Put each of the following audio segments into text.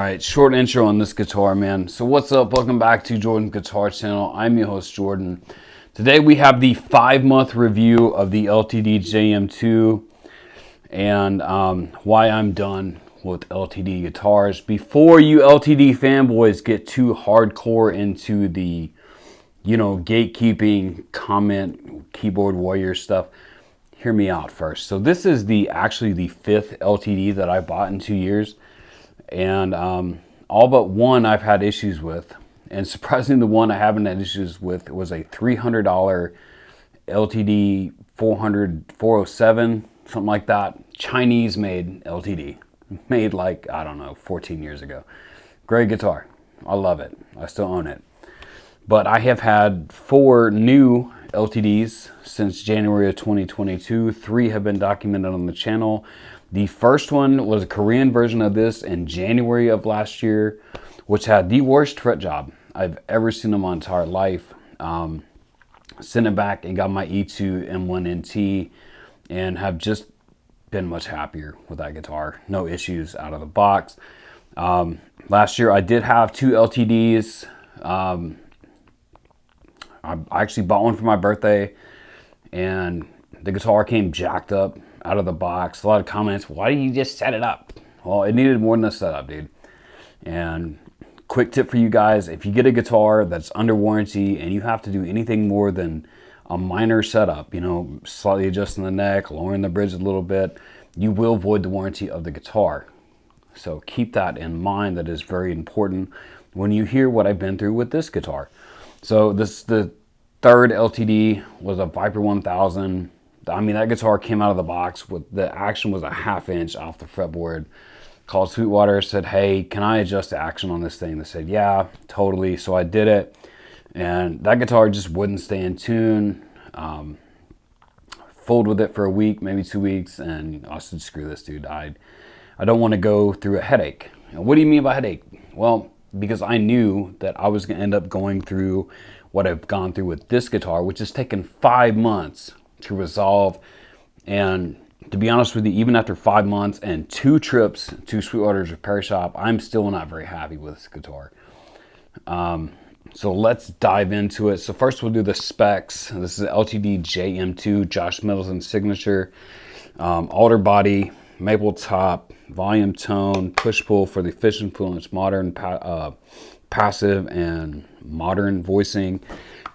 Alright, short intro on this guitar, man. So what's up? Welcome back to Jordan's Guitar Channel. I'm your host, Jordan. Today we have the 5-month review of the LTD JM2 and why I'm done with LTD guitars. Before you LTD fanboys get too hardcore into the, gatekeeping, comment, keyboard warrior stuff, hear me out first. So this is actually the 5th LTD that I bought in 2 years. And all but one I've had issues with, and surprisingly the one I haven't had issues with was a $300 LTD 407, something like that, Chinese made LTD, made like, I don't know, 14 years ago. Great guitar, I love it, I still own it. But I have had 4 new LTDs since January of 2022. 3 have been documented on the channel. The first one was a Korean version of this in January of last year, which had the worst fret job I've ever seen in my entire life. Sent it back and got my E2 M1 NT and have just been much happier with that guitar. No issues out of the box. Last year I did have 2 LTDs. I actually bought one for my birthday and the guitar came jacked up out of the box. A lot of comments, why didn't you just set it up? Well, it needed more than a setup, dude. And quick tip for you guys, if you get a guitar that's under warranty and you have to do anything more than a minor setup, slightly adjusting the neck, lowering the bridge a little bit, you will void the warranty of the guitar. So keep that in mind. That is very important when you hear what I've been through with this guitar. So the third LTD was a Viper 1000. I mean, that guitar came out of the box with the action was a 1/2 inch off the fretboard. Called Sweetwater, said, hey, can I adjust the action on this thing? They said, yeah, totally. So I did it. And that guitar just wouldn't stay in tune. Fooled with it for a week, maybe 2 weeks. And I said, screw this, dude. I don't want to go through a headache. And what do you mean by headache? Well, because I knew that I was going to end up going through what I've gone through with this guitar, which has taken 5 months to resolve. And to be honest with you, even after 5 months and 2 trips to Sweetwater's repair shop, I'm still not very happy with this guitar. So let's dive into it. So first we'll do the specs. This is LTD JM2, Josh Middleton signature. Alder body, maple top, volume tone, push-pull for the Fish Influence modern passive and modern voicing.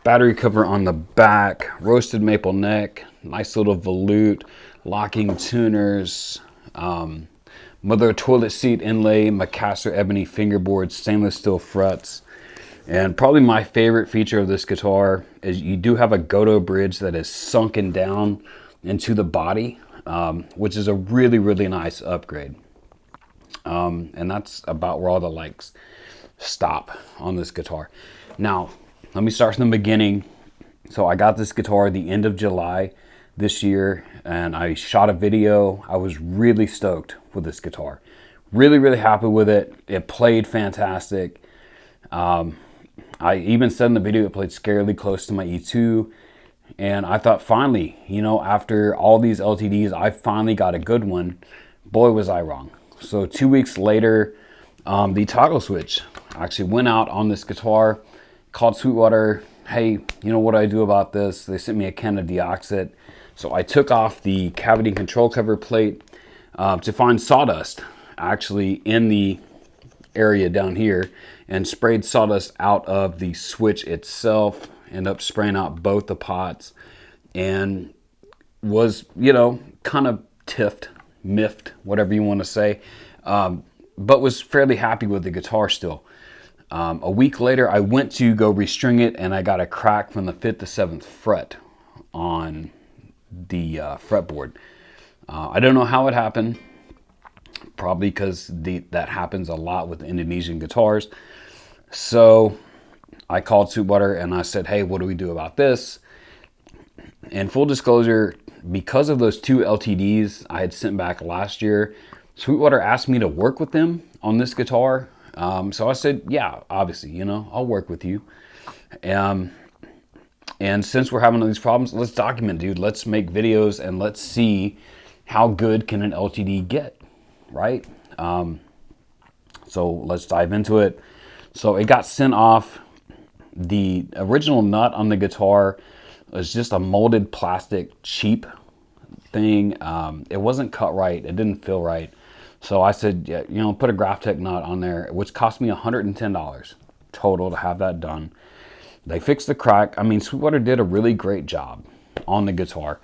Battery cover on the back, roasted maple neck, nice little volute, locking tuners, mother toilet seat inlay, Macassar ebony fingerboard, stainless steel frets. And probably my favorite feature of this guitar is you do have a Goto bridge that is sunken down into the body, which is a really, really nice upgrade. And that's about where all the likes stop on this guitar. Now, let me start from the beginning. So I got this guitar the end of July this year and I shot a video. I was really stoked with this guitar. Really, really happy with it. It played fantastic. I even said in the video it played scarily close to my E2. And I thought finally, after all these LTDs, I finally got a good one. Boy, was I wrong. So 2 weeks later, the toggle switch actually went out on this guitar. Called Sweetwater, hey, what do I do about this? They sent me a can of deoxit. So I took off the cavity control cover plate to find sawdust actually in the area down here and sprayed sawdust out of the switch itself. Ended up spraying out both the pots and was, kind of miffed, whatever you want to say, but was fairly happy with the guitar still. A week later, I went to go restring it and I got a crack from the 5th to 7th fret on the fretboard. I don't know how it happened. Probably because that happens a lot with Indonesian guitars. So I called Sweetwater and I said, hey, what do we do about this? And full disclosure, because of those 2 LTDs I had sent back last year, Sweetwater asked me to work with them on this guitar. So I said, yeah, obviously, I'll work with you. And since we're having all these problems, let's document, dude. Let's make videos and let's see how good can an LTD get, right? So let's dive into it. So it got sent off. The original nut on the guitar was just a molded plastic cheap thing. It wasn't cut right. It didn't feel right. So I said, yeah, you know, put a Graphtec nut on there, which cost me $110 total to have that done. They fixed the crack. I mean, Sweetwater did a really great job on the guitar.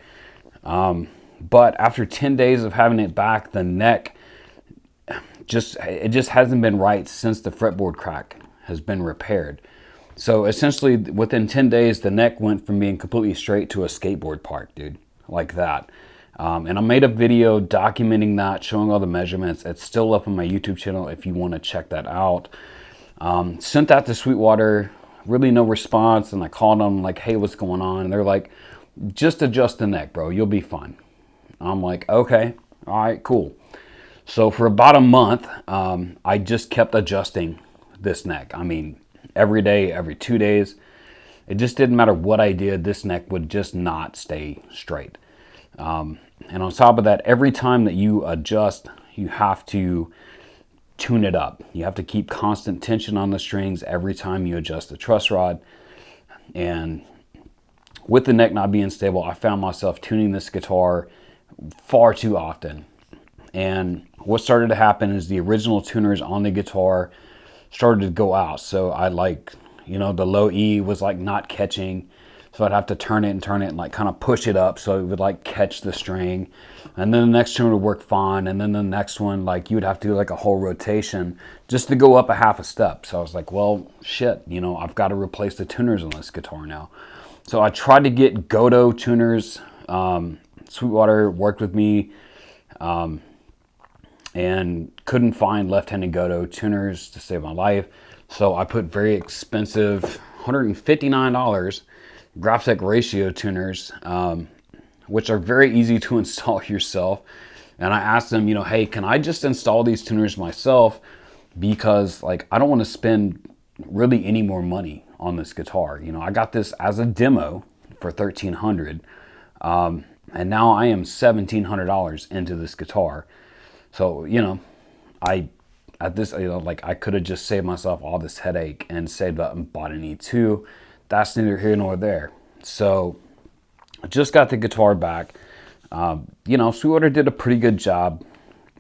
But after 10 days of having it back, the neck it just hasn't been right since the fretboard crack has been repaired. So essentially within 10 days, the neck went from being completely straight to a skateboard park, dude, like that. And I made a video documenting that, showing all the measurements. It's still up on my YouTube channel if you want to check that out. Sent that to Sweetwater, really no response. And I called them like, hey, what's going on? And they're like, just adjust the neck, bro. You'll be fine. I'm like, okay, all right, cool. So for about a month, I just kept adjusting this neck. I mean, every day, every 2 days. It just didn't matter what I did. This neck would just not stay straight. And on top of that, every time that you adjust, you have to tune it up. You have to keep constant tension on the strings every time you adjust the truss rod. And with the neck not being stable, I found myself tuning this guitar far too often. And what started to happen is the original tuners on the guitar started to go out. So I the low E was like not catching. So I'd have to turn it and like kind of push it up so it would like catch the string. And then the next tune would work fine. And then the next one, like you would have to do like a whole rotation just to go up a half a step. So I was like, well, shit, I've got to replace the tuners on this guitar now. So I tried to get Godot tuners. Sweetwater worked with me and couldn't find left-handed Godot tuners to save my life. So I put very expensive, $159 Graphtec ratio tuners, which are very easy to install yourself. And I asked them, hey, can I just install these tuners myself? Because like, I don't want to spend really any more money on this guitar. I got this as a demo for $1,300. And now I am $1,700 into this guitar. So, I could have just saved myself all this headache and saved up and bought an E2. That's neither here nor there. So I just got the guitar back. Sweetwater did a pretty good job.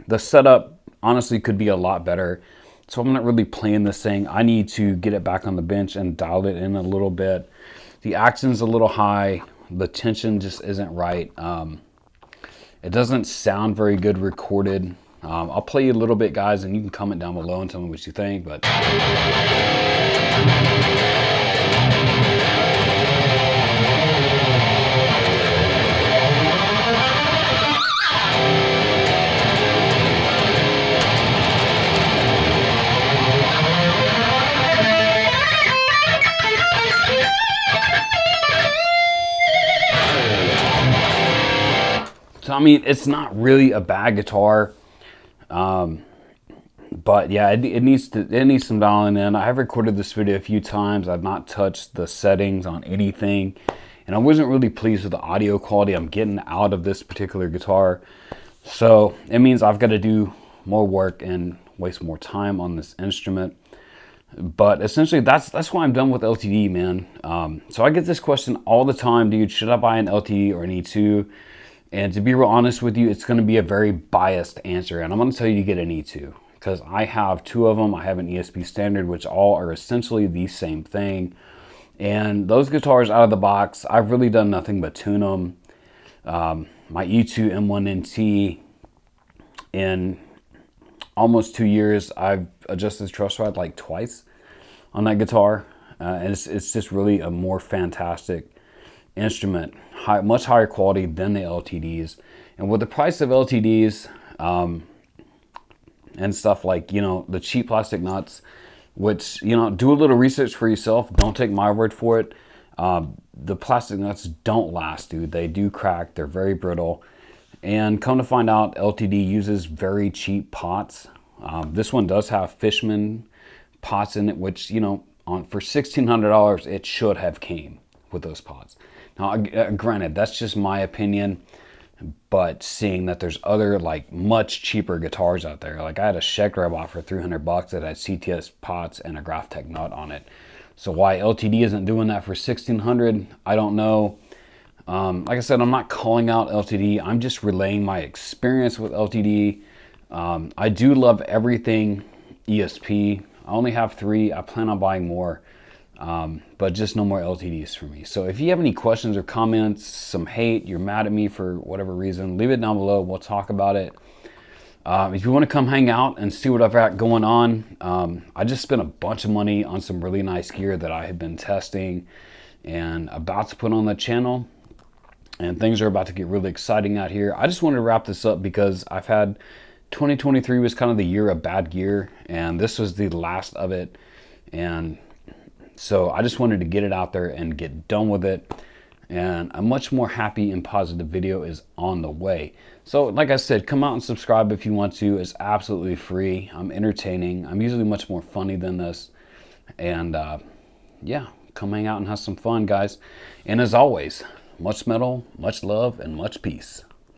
The setup honestly could be a lot better. So I'm not really playing this thing. I need to get it back on the bench and dial it in a little bit. The action's a little high. The tension just isn't right. It doesn't sound very good recorded. I'll play you a little bit, guys, and you can comment down below and tell me what you think. But so, I mean, it's not really a bad guitar. But yeah, it needs some dialing in. I have recorded this video a few times. I've not touched the settings on anything, and I wasn't really pleased with the audio quality I'm getting out of this particular guitar. So it means I've got to do more work and waste more time on this instrument. But essentially, that's why I'm done with LTD, man. So I get this question all the time, dude. Should I buy an LTD or an E2? And to be real honest with you, it's going to be a very biased answer. And I'm going to tell you to get an E2 because I have two of them. I have an ESP standard, which all are essentially the same thing. And those guitars out of the box, I've really done nothing but tune them. My E2 M1NT, in almost 2 years, I've adjusted the truss rod like twice on that guitar. And it's just really a more fantastic instrument, much higher quality than the LTDs. And with the price of LTDs and stuff like, the cheap plastic nuts, which, do a little research for yourself. Don't take my word for it. The plastic nuts don't last, dude. They do crack. They're very brittle. And come to find out, LTD uses very cheap pots. This one does have Fishman pots in it, which, for $1,600, it should have came with those pots. Now, granted, that's just my opinion. but seeing that there's other like much cheaper guitars out there. Like I had a Schecter I bought for 300 bucks that had CTS pots and a Graphtec nut on it. So why LTD isn't doing that for 1600, I don't know. Like I said, I'm not calling out LTD. I'm just relaying my experience with LTD. I do love everything ESP. I only have 3. I plan on buying more, but just no more LTDs for me. So if you have any questions or comments, some hate, you're mad at me for whatever reason, leave it down below. We'll talk about it. If you want to come hang out and see what I've got going on, I just spent a bunch of money on some really nice gear that I have been testing and about to put on the channel. And things are about to get really exciting out here. I just wanted to wrap this up because I've had 2023 was kind of the year of bad gear, and this was the last of it. And so I just wanted to get it out there and get done with it. And a much more happy and positive video is on the way. So like I said, come out and subscribe if you want to. It's absolutely free. I'm entertaining. I'm usually much more funny than this. And yeah, come hang out and have some fun, guys. And as always, much metal, much love, and much peace.